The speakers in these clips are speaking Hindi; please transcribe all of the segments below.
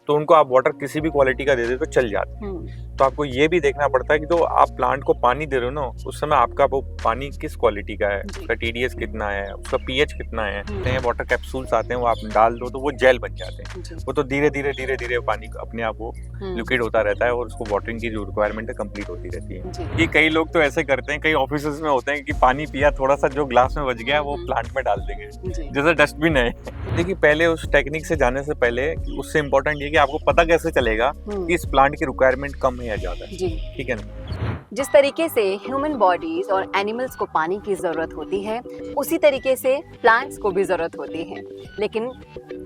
तो उनको आप वाटर किसी भी क्वालिटी का दे दे तो चल जाते हैं। तो आपको ये भी देखना पड़ता है कि जो आप प्लांट को पानी दे रहे हो ना, उस समय आपका वो पानी किस क्वालिटी का है, उसका TDS कितना है, उसका pH कितना है। वाटर कैप्सूल्स आते हैं, वो आप डाल दो तो वो जेल बन जाते हैं। वो तो धीरे धीरे पानी अपने आप वो लिक्विड होता रहता है और उसको वाटरिंग की जो रिक्वायरमेंट है कंप्लीट होती रहती है। कि कई लोग तो ऐसे करते हैं, कई ऑफिसेस में होते हैं कि पानी पिया, थोड़ा सा जो ग्लास में बच गया वो प्लांट में डाल देंगे, जैसे डस्टबिन है। देखिए पहले उस टेक्निक से जाने से पहले उससे इम्पोर्टेंट ये कि आपको पता कैसे चलेगा कि इस प्लांट की रिक्वायरमेंट कम है या ज्यादा है। ठीक है ना। जिस तरीके से ह्यूमन बॉडीज और एनिमल्स को पानी की ज़रूरत होती है, उसी तरीके से प्लांट्स को भी ज़रूरत होती है। लेकिन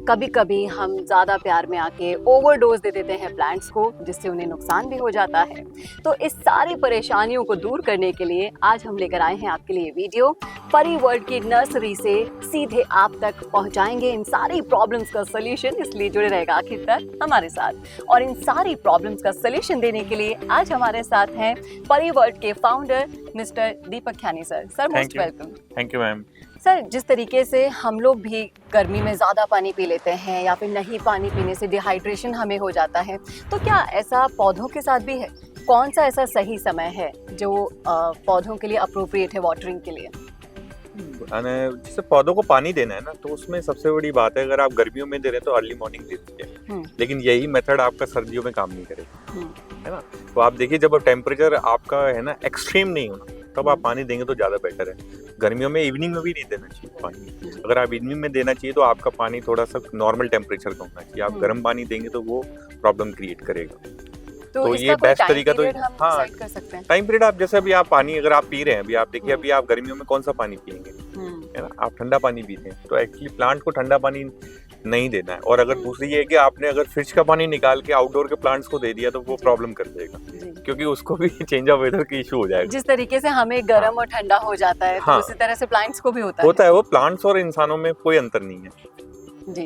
कभी कभी हम ज़्यादा प्यार में आके ओवरडोज दे देते हैं प्लांट्स को, जिससे उन्हें नुकसान भी हो जाता है। तो इस सारी परेशानियों को दूर करने के लिए आज हम लेकर आए हैं आपके लिए वीडियो। परी वर्ल्ड की नर्सरी से सीधे आप तक पहुंचाएंगे इन सारी प्रॉब्लम्स का सोल्यूशन, इसलिए जुड़े रहेगा आखिर तक हमारे साथ। और इन सारी प्रॉब्लम्स का सोल्यूशन देने के लिए आज हमारे साथ हैं परी वर्ल्ड के founder mister Deepak Khyani sir. Sir most welcome. Thank you ma'am. Sir, जिस तरीके से हम लोग भी गर्मी में ज़्यादा पानी पी लेते हैं या फिर नहीं पानी पीने से डिहाइड्रेशन हमें हो जाता है, तो क्या ऐसा पौधों के साथ भी है? कौन सा ऐसा सही समय है जो पौधों के लिए अप्रोप्रिएट है वाटरिंग के लिए? जैसे पौधों को पानी देना है ना, तो उसमें सबसे बड़ी बात है, अगर आप गर्मियों में दे रहे हैं तो अर्ली मॉर्निंग दे दीजिए, लेकिन यही मेथड आपका सर्दियों में काम नहीं करेगा, है ना। तो आप देखिए जब टेम्परेचर आपका है ना एक्सट्रीम नहीं होना, तब आप पानी देंगे तो ज़्यादा बेटर है। गर्मियों में इवनिंग में भी नहीं देना चाहिए पानी। अगर आप इवनिंग में देना चाहिए तो आपका पानी थोड़ा सा नॉर्मल टेम्परेचर का होना चाहिए। आप गर्म पानी देंगे तो वो प्रॉब्लम क्रिएट करेगा। तो ये बेस्ट तरीका तो हाँ, टाइम पीरियड आप जैसे अभी आप पानी अगर आप पी रहे हैं, अभी आप देखिए अभी आप गर्मियों में कौन सा पानी पियेंगे, है ना, आप ठंडा पानी पीते हैं, तो एक्चुअली प्लांट को ठंडा पानी नहीं देना है। और अगर दूसरी ये है कि आपने अगर फ्रिज का पानी निकाल के आउटडोर के प्लांट्स को दे दिया तो वो प्रॉब्लम कर देगा, क्योंकि उसको भी चेंज ऑफ वेदर की इशू हो जाएगा। जिस तरीके से हमें गर्म और ठंडा हो जाता है, तो उसी तरह से प्लांट्स को भी होता है। वो प्लांट्स और इंसानों में कोई अंतर नहीं है जी।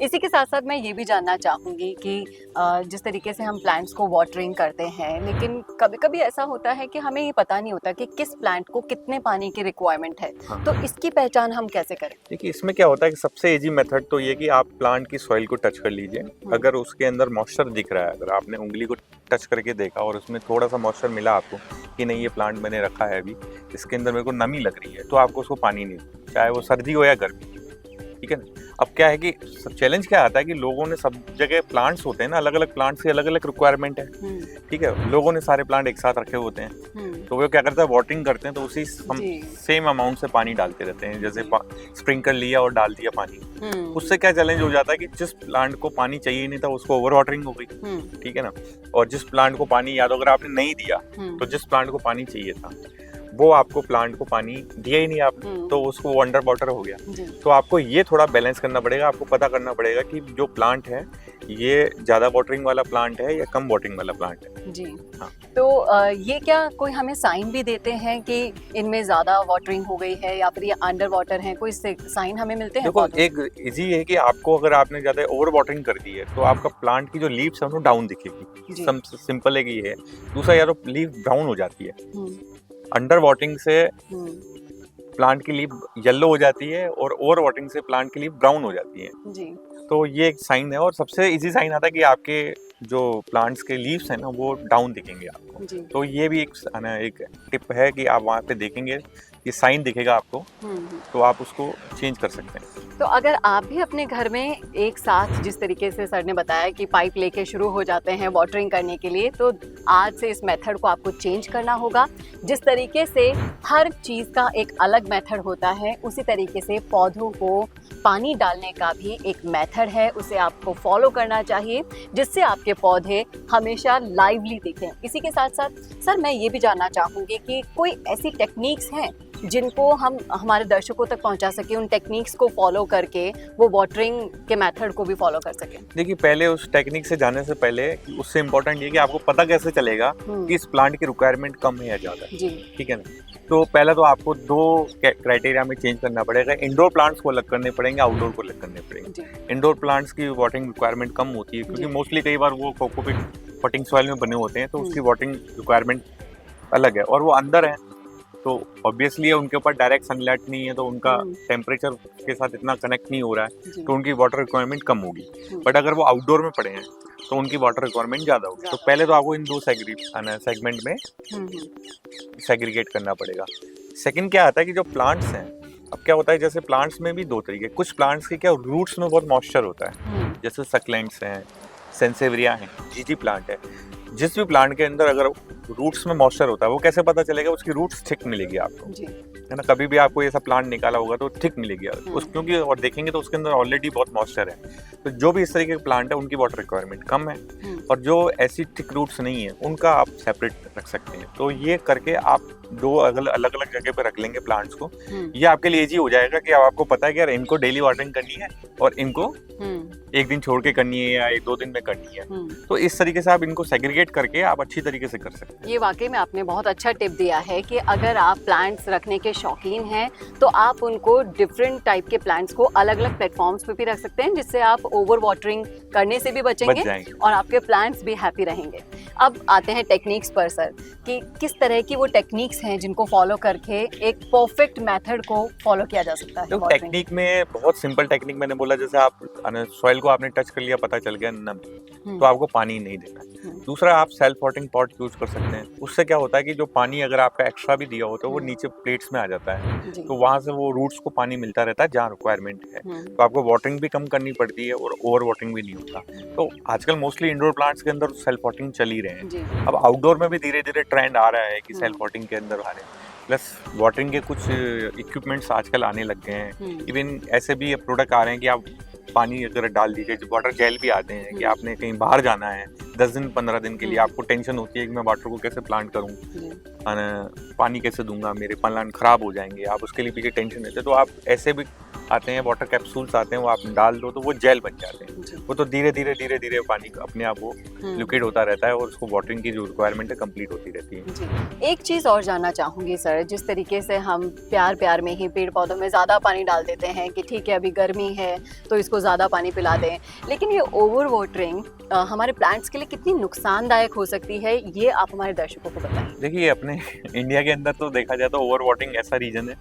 इसी के साथ साथ मैं ये भी जानना चाहूँगी कि जिस तरीके से हम प्लांट्स को वाटरिंग करते हैं, लेकिन कभी कभी ऐसा होता है कि हमें ये पता नहीं होता कि किस प्लांट को कितने पानी की रिक्वायरमेंट है। तो इसकी पहचान हम कैसे करें? देखिए इसमें क्या होता है कि सबसे इजी मेथड तो ये कि आप प्लांट की सॉइल को टच कर लीजिए। अगर उसके अंदर मॉइस्चर दिख रहा है, अगर आपने उंगली को टच करके देखा और उसमें थोड़ा सा मॉइस्चर मिला आपको कि नहीं ये प्लांट मैंने रखा है, अभी इसके अंदर मेरे को नमी लग रही है, तो आपको उसको पानी नहीं, चाहे वो सर्दी हो या गर्मी, ठीक है ना। अब क्या है कि चैलेंज क्या आता है कि लोगों ने सब जगह प्लांट्स होते हैं ना, अलग अलग प्लांट्स की अलग अलग रिक्वायरमेंट है, ठीक है। लोगों ने सारे प्लांट एक साथ रखे होते हैं, तो वो क्या करते हैं वाटरिंग करते हैं तो उसी सेम अमाउंट से पानी डालते रहते हैं, जैसे स्प्रिंकल लिया और डाल दिया पानी। उससे क्या चैलेंज हो जाता है कि जिस प्लांट को पानी चाहिए नहीं था उसको ओवर वाटरिंग हो गई, ठीक है ना। और जिस प्लांट को पानी, याद अगर आपने नहीं दिया तो जिस प्लांट को पानी चाहिए था वो आपको प्लांट को पानी दिया ही नहीं आपने, तो उसको अंडर वाटर हो गया। तो आपको ये थोड़ा बैलेंस करना पड़ेगा, आपको पता करना पड़ेगा कि जो प्लांट है ये ज्यादा वाटरिंग वाला प्लांट है या कम वाटरिंग वाला प्लांट है जी। हाँ। तो ये क्या कोई हमें साइन भी देते हैं कि इनमें ज्यादा वाटरिंग हो गई है या फिर ये अंडर वाटर है, कोई साइन हमें मिलते हैं? देखो एक इजी है कि आपको अगर आपने ज्यादा ओवर वाटरिंग कर दी है तो आपका प्लांट की जो लीव्स है वो डाउन दिखेगी, सिंपल है कि ये है। दूसरा या तो लीव ब्राउन हो जाती है, अंडर वाटरिंग से प्लांट की लीफ येलो हो जाती है और ओवर वाटरिंग से प्लांट की लीफ ब्राउन हो जाती है जी। तो ये एक साइन है, और सबसे इजी साइन आता है कि आपके जो प्लांट्स के लीव्स हैं ना वो डाउन दिखेंगे आपको जी। तो ये भी एक टिप है कि आप वहाँ पे देखेंगे, ये साइन दिखेगा आपको, तो आप उसको चेंज कर सकते हैं। तो अगर आप भी अपने घर में एक साथ, जिस तरीके से सर ने बताया कि पाइप लेके शुरू हो जाते हैं वाटरिंग करने के लिए, तो आज से इस मेथड को आपको चेंज करना होगा। जिस तरीके से हर चीज़ का एक अलग मेथड होता है, उसी तरीके से पौधों को पानी डालने का भी एक मेथड है, उसे आपको फॉलो करना चाहिए, जिससे आपके पौधे हमेशा लाइवली दिखें। इसी के साथ साथ सर मैं ये भी जानना चाहूँगी कि कोई ऐसी टेक्निक्स हैं जिनको हम हमारे दर्शकों तक पहुंचा सके, उन टेक्निक्स को फॉलो करके वो वाटरिंग के मेथड को भी फॉलो कर सके? देखिए पहले उस टेक्निक से जाने से पहले उससे इम्पोर्टेंट ये कि आपको पता कैसे चलेगा कि इस प्लांट की रिक्वायरमेंट कम है या ज्यादा है, ठीक है ना। तो पहला तो आपको दो क्राइटेरिया में चेंज करना पड़ेगा, इंडोर प्लांट्स को अलग करने पड़ेंगे, आउटडोर को अलग करने पड़ेंगे। इंडोर प्लांट्स की वाटरिंग रिक्वायरमेंट कम होती है क्योंकि मोस्टली कई बार वो कोकोपीट पटिंग सॉइल में बने होते हैं, तो उसकी वाटरिंग रिक्वायरमेंट अलग है। और वो अंदर है तो ऑब्वियसली उनके ऊपर डायरेक्ट सनलाइट नहीं है, तो उनका टेम्परेचर के साथ इतना कनेक्ट नहीं हो रहा है, तो उनकी वाटर रिक्वायरमेंट कम होगी। बट अगर वो आउटडोर में पड़े हैं तो उनकी वाटर रिक्वायरमेंट ज़्यादा होगी। तो पहले तो आपको इन दो सेगमेंट में सेग्रीगेट करना पड़ेगा। सेकंड क्या आता है कि जो प्लांट्स हैं, अब क्या होता है जैसे प्लांट्स में भी दो तरीके, कुछ प्लांट्स के क्या रूट्स में बहुत मॉइस्चर होता है, जैसे सक्लेंट्स हैं, सेंसेविया हैं, जीजी प्लांट है। जिस भी प्लांट के अंदर अगर रूट्स में मॉइस्चर होता है, वो कैसे पता चलेगा? उसकी रूट्स थिक मिलेगी आपको, है ना। कभी भी आपको ऐसा प्लांट निकाला होगा तो थिक मिलेगी उस, क्योंकि और देखेंगे तो उसके अंदर ऑलरेडी बहुत मॉइस्चर है। तो जो भी इस तरीके के प्लांट है उनकी वाटर रिक्वायरमेंट कम है, और जो ऐसी थिक रूट्स नहीं है उनका आप सेपरेट रख सकते हैं। तो ये करके आप दो अलग अलग जगह पे रख लेंगे प्लांट्स को। ये आपके लिए इजी हो जाएगा कि अब आपको पता है कि यार इनको डेली वाटरिंग करनी है और इनको एक दिन छोड़ के करनी है या 1-2 दिन में करनी है। तो इस तरीके से आप इनको सेग्रीगेट करके आप अच्छी तरीके से कर सकते हैं। ये वाकई में आपने बहुत अच्छा टिप दिया है कि अगर आप प्लांट्स रखने के शौकीन हैं तो आप उनको डिफरेंट टाइप के प्लांट्स को अलग अलग प्लेटफॉर्म्स पे भी रख सकते हैं, जिससे आप ओवर वाटरिंग करने से भी बचेंगे और आपके प्लांट्स भी हैप्पी रहेंगे। अब आते हैं टेक्निक्स पर सर, कि किस तरह की वो टेक्निक्स हैं जिनको फॉलो करके एक परफेक्ट मेथड को फॉलो किया जा सकता है। तो टेक्निक में बहुत सिंपल टेक्निक मैंने बोला, जैसे आप सॉइल को आपने टच कर लिया, पता चल गया नम, तो आपको पानी नहीं देना है। दूसरा, आप सेल्फ वाटरिंग पॉट यूज कर सकते हैं। उससे क्या होता है कि जो पानी अगर आपका एक्स्ट्रा भी दिया हो तो वो नीचे प्लेट्स में आ जाता है, तो वहां से वो रूट्स को पानी मिलता रहता है जहाँ रिक्वायरमेंट है। तो आपको वाटरिंग भी कम करनी पड़ती है और ओवर वाटरिंग भी नहीं होता। तो आजकल मोस्टली इंडोर प्लांट्स के अंदर सेल्फ वाटरिंग चल ही रहे हैं। अब आउटडोर में भी धीरे धीरे ट्रेंड आ रहा है कि सेल्फ वाटरिंग के अंदर आ रहे हैं। प्लस वाटरिंग के कुछ इक्विपमेंट्स आजकल आने लग गए हैं। इवन ऐसे भी प्रोडक्ट आ रहे हैं कि आप पानी अगर डाल दीजिए, जो वाटर जेल भी आते हैं कि आपने कहीं बाहर जाना है 10 दिन 15 दिन के लिए, आपको टेंशन होती है कि मैं वाटर को कैसे प्लांट करूं, पानी कैसे दूंगा, मेरे प्लांट खराब हो जाएंगे, आप उसके लिए पीछे टेंशन लेते हैं। तो आप ऐसे भी आते हैं, वाटर कैप्सूल्स आते हैं, वो आप डाल दो तो वो जेल बन जाते हैं। वो तो धीरे धीरे पानी अपने आप वो लिक्विड होता रहता है और उसको वाटरिंग की जो रिक्वायरमेंट है कंप्लीट होती रहती है। एक चीज़ और जानना चाहूँगी सर, जिस तरीके से हम प्यार में ही पेड़ पौधों में ज़्यादा पानी डाल देते हैं कि ठीक है अभी गर्मी है तो इसको ज़्यादा पानी पिला दें, लेकिन ये ओवर वाटरिंग हमारे प्लांट्स के लिए कितनी नुकसानदायक हो सकती है, ये आप हमारे दर्शकों को बताएं। देखिए, अपने इंडिया के अंदर तो देखा जाए तो ओवर वाटरिंग ऐसा रीजन है,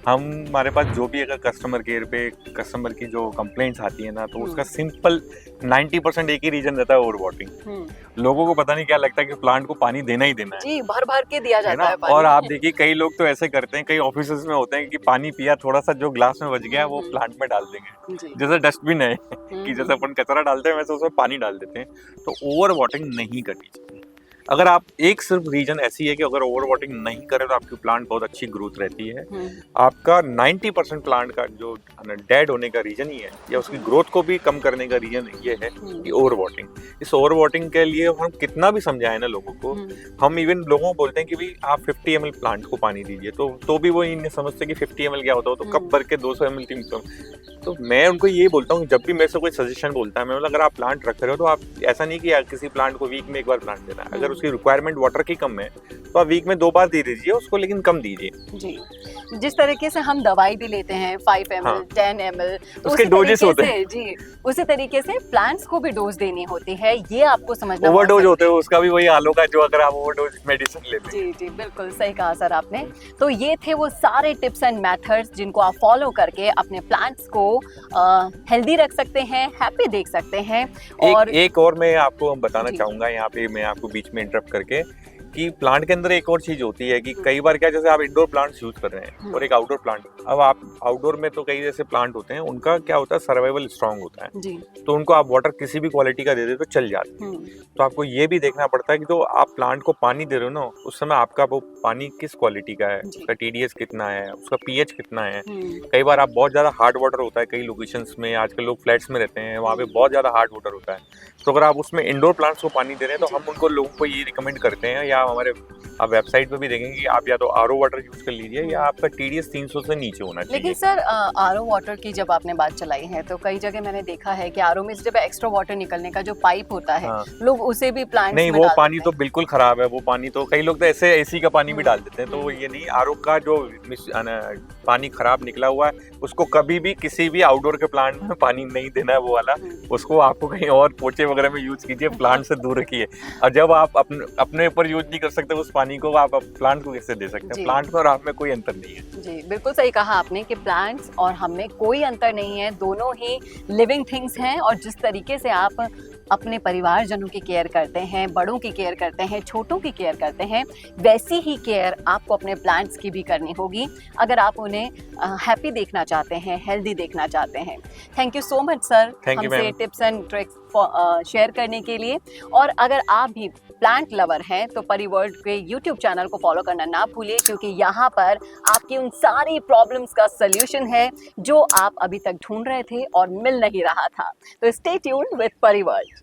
हमारे पास जो भी अगर कस्टमर केयर पे कस्टमर की जो कंप्लेंट्स आती है ना, तो उसका सिंपल 90% एक ही रीजन रहता है, ओवर वाटरिंग। लोगों को पता नहीं क्या लगता है कि प्लांट को पानी देना ही देना है जी, भर भर के दिया जाता है पानी। और आप देखिए कई लोग तो ऐसे करते हैं, कई ऑफिसेज में होते हैं कि पानी पिया, थोड़ा सा जो ग्लास में बच गया वो प्लांट में डाल देंगे, जैसे डस्टबिन है कि जैसे अपन कचरा डालते हैं वैसे उसमें पानी डाल देते हैं। तो ओवर वाटरिंग नहीं करनी चाहिए। अगर आप एक सिर्फ रीजन ऐसी है कि अगर ओवर वाटरिंग नहीं करे तो आपकी प्लांट बहुत अच्छी ग्रोथ रहती है। आपका 90% प्लांट का जो डेड होने का रीजन ही है या उसकी ग्रोथ को भी कम करने का रीजन ये है कि ओवर वाटरिंग। इस ओवर वाटरिंग के लिए हम कितना भी समझाएं ना लोगों को, हम इवन लोगों को बोलते हैं कि भाई आप 50 ml प्लांट को पानी दीजिए, तो भी वो नहीं समझते कि 50 ml क्या होता है, तो कब भर के 200 ml 300 ml। तो मैं उनको ये बोलता हूँ, जब भी मेरे से कोई सजेशन बोलता है, मैं बोला अगर आप प्लांट रख रहे हो तो आप ऐसा नहीं कि किसी प्लांट को वीक में एक बार प्लांट देना है। अगर उसकी रिक्वायरमेंट वाटर की कम है तो आप वीक में 2 बार दे दीजिए उसको, लेकिन कम दीजिए। जी, जिस तरीके से हम दवाई भी लेते हैं 5 ml 10 ml, तो उसके डोजेस होते हैं जी, उसी तरीके से प्लांट्स को भी डोज देनी होती है, ये आपको समझना। ओवरडोज होते हैं, उसका भी वही हाल होगा जो अगर आप ओवरडोज मेडिसिन लेते हैं। जी, बिल्कुल सही कहा सर आपने। तो ये थे वो सारे टिप्स एंड मेथड्स जिनको आप फॉलो करके अपने प्लांट्स को हेल्दी रख सकते हैं, हैप्पी देख सकते हैं। और एक और मैं आपको बताना चाहूंगा यहाँ पे, मैं आपको बीच में इंटरप्ट करके, कि प्लांट के अंदर एक और चीज होती है कि कई बार क्या, जैसे आप इंडोर प्लांट्स यूज कर रहे हैं और एक आउटडोर प्लांट, अब आप आउटडोर में तो कई जैसे प्लांट होते हैं उनका क्या होता है, सर्वाइवल स्ट्रांग होता है जी। तो उनको आप वाटर किसी भी क्वालिटी का दे दे तो चल जाते हैं। तो आपको ये भी देखना पड़ता है कि जो आप प्लांट को पानी दे रहे हो ना, उस समय आपका वो पानी किस क्वालिटी का है, उसका TDS कितना है, उसका pH कितना है। कई बार आप बहुत ज्यादा हार्ड वाटर होता है, कई लोकेशंस में आजकल लोग फ्लैट्स में रहते हैं, वहाँ पे बहुत ज्यादा हार्ड वाटर होता है। तो अगर आप उसमें इंडोर प्लांट्स को पानी दे रहे हैं तो हम उनको लोगों को ये रिकमेंड करते हैं, या हमारे आप वेबसाइट पे भी देखेंगे कि आप या तो RO वाटर यूज कर लीजिए या आपका TDS 300 से नीचे होना चाहिए। लेकिन सर RO वाटर की जब आपने बात चलाई है तो कई जगह मैंने देखा है कि RO में जब एक्स्ट्रा वाटर निकलने का जो पाइप होता है, लोग उसे भी प्लांट्स में नहीं, वो पानी तो बिल्कुल खराब है। वो पानी तो कई लोग तो ऐसे AC का पानी भी डाल देते हैं, तो ये नहीं, RO का जो पानी खराब निकला हुआ है उसको कभी भी किसी भी आउटडोर के प्लांट में पानी नहीं देना है, वो वाला। उसको आपको कहीं और पोछे वगैरह में यूज कीजिए, प्लांट से दूर रखिए। और जब आप अपने ऊपर यूज नहीं कर सकते उस पानी को, आप प्लांट को कैसे दे सकते हैं? प्लांट और आप में कोई अंतर नहीं है। जी, बिल्कुल सही कहा आपने कि प्लांट्स और हम में कोई अंतर नहीं है, दोनों ही लिविंग थिंग्स हैं। और जिस तरीके से आप अपने परिवारजनों की केयर करते हैं, बड़ों की केयर करते हैं, छोटों की केयर करते हैं, वैसी ही केयर आपको अपने प्लांट्स की भी करनी होगी अगर आप उन्हें हैप्पी देखना चाहते हैं, हेल्दी देखना चाहते हैं। Thank you so much sir Thank you, हमसे ma'am. Tips and tricks share करने के लिए। और अगर आप भी प्लांट लवर हैं तो परिवर्ल्ड के यूट्यूब चैनल को फॉलो करना ना भूलिए, क्योंकि यहाँ पर आपकी उन सारी प्रॉब्लम्स का सल्यूशन है जो आप अभी तक ढूंढ रहे थे और मिल नहीं रहा था। तो स्टे ट्यून्ड विद परिवर्ल्ड।